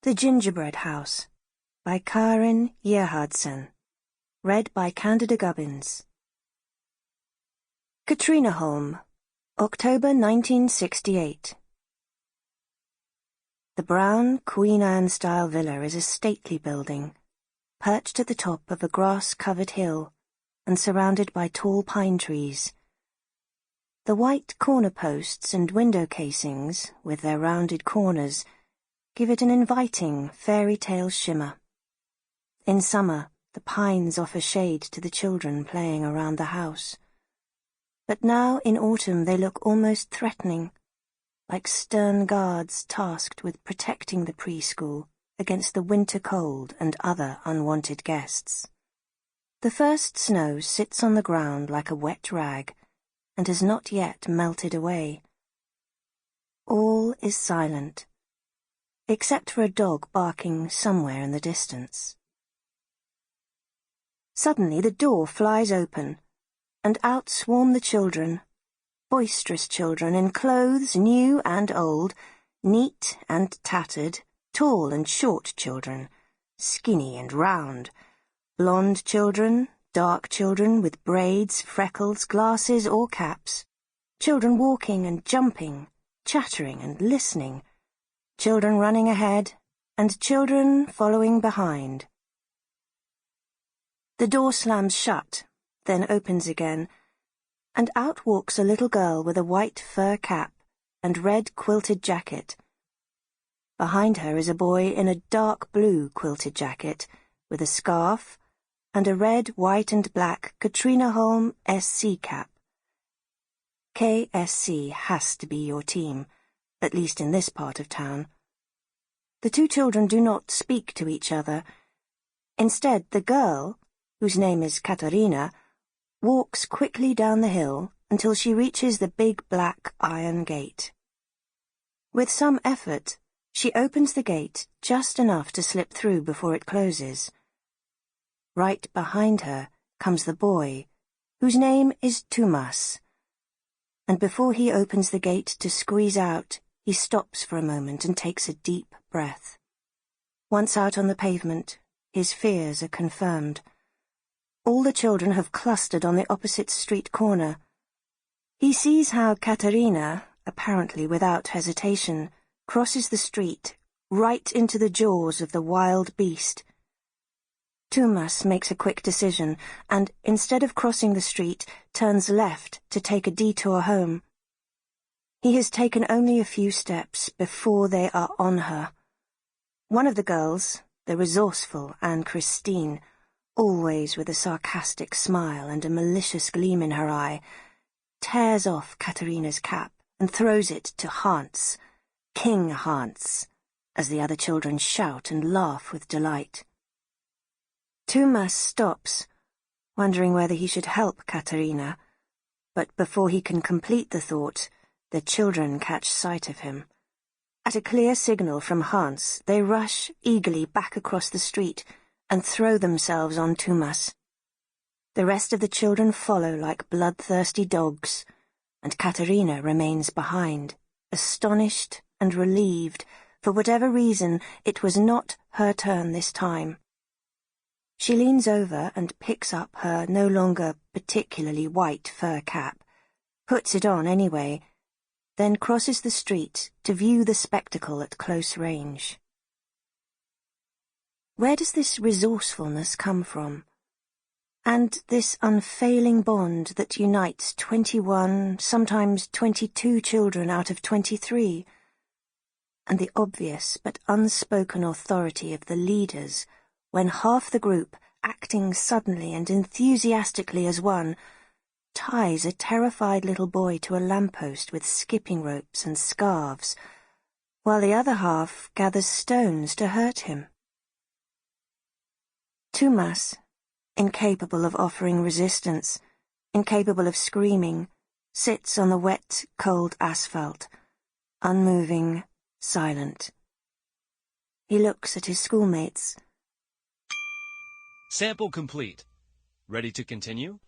The Gingerbread House by Carin Gerhardsen. Read by Candida Gubbins. Katrineholm, October 1968. The brown Queen Anne-style villa is a stately building, perched at the top of a grass-covered hill and surrounded by tall pine trees. The white corner posts and window casings, with their rounded corners, give it an inviting fairy tale shimmer. In summer, the pines offer shade to the children playing around the house. But now in autumn they look almost threatening, like stern guards tasked with protecting the preschool against the winter cold and other unwanted guests. The first snow sits on the ground like a wet rag and has not yet melted away. All is silent, except for a dog barking somewhere in the distance. Suddenly the door flies open, and out swarm the children, boisterous children in clothes new and old, neat and tattered, tall and short children, skinny and round, blonde children, dark children with braids, freckles, glasses or caps, children walking and jumping, chattering and listening, children running ahead, and children following behind. The door slams shut, then opens again, and out walks a little girl with a white fur cap and red quilted jacket. Behind her is a boy in a dark blue quilted jacket, with a scarf, and a red, white and black Katrineholm SC cap. KSC has to be your team, at least in this part of town. The two children do not speak to each other. Instead, the girl, whose name is Katarina, walks quickly down the hill until she reaches the big black iron gate. With some effort, she opens the gate just enough to slip through before it closes. Right behind her comes the boy, whose name is Tumas, and before he opens the gate to squeeze out, he stops for a moment and takes a deep breath. Once out on the pavement, his fears are confirmed. All the children have clustered on the opposite street corner. He sees how Katarina, apparently without hesitation, crosses the street, right into the jaws of the wild beast. Tumas makes a quick decision and, instead of crossing the street, turns left to take a detour home. He has taken only a few steps before they are on her. One of the girls, the resourceful Anne Christine, always with a sarcastic smile and a malicious gleam in her eye, tears off Katarina's cap and throws it to Hans, King Hans, as the other children shout and laugh with delight. Tumas stops, wondering whether he should help Katarina, but before he can complete the thought, the children catch sight of him. At a clear signal from Hans, they rush eagerly back across the street and throw themselves on Tumas. The rest of the children follow like bloodthirsty dogs, and Katarina remains behind, astonished and relieved. For whatever reason, it was not her turn this time. She leans over and picks up her no longer particularly white fur cap, puts it on anyway, then crosses the street to view the spectacle at close range. Where does this resourcefulness come from? And this unfailing bond that unites 21, sometimes 22 children out of 23? And the obvious but unspoken authority of the leaders, when half the group, acting suddenly and enthusiastically as one, ties a terrified little boy to a lamppost with skipping ropes and scarves, while the other half gathers stones to hurt him. Tumas, incapable of offering resistance, incapable of screaming, sits on the wet, cold asphalt, unmoving, silent. He looks at his schoolmates. Sample complete. Ready to continue?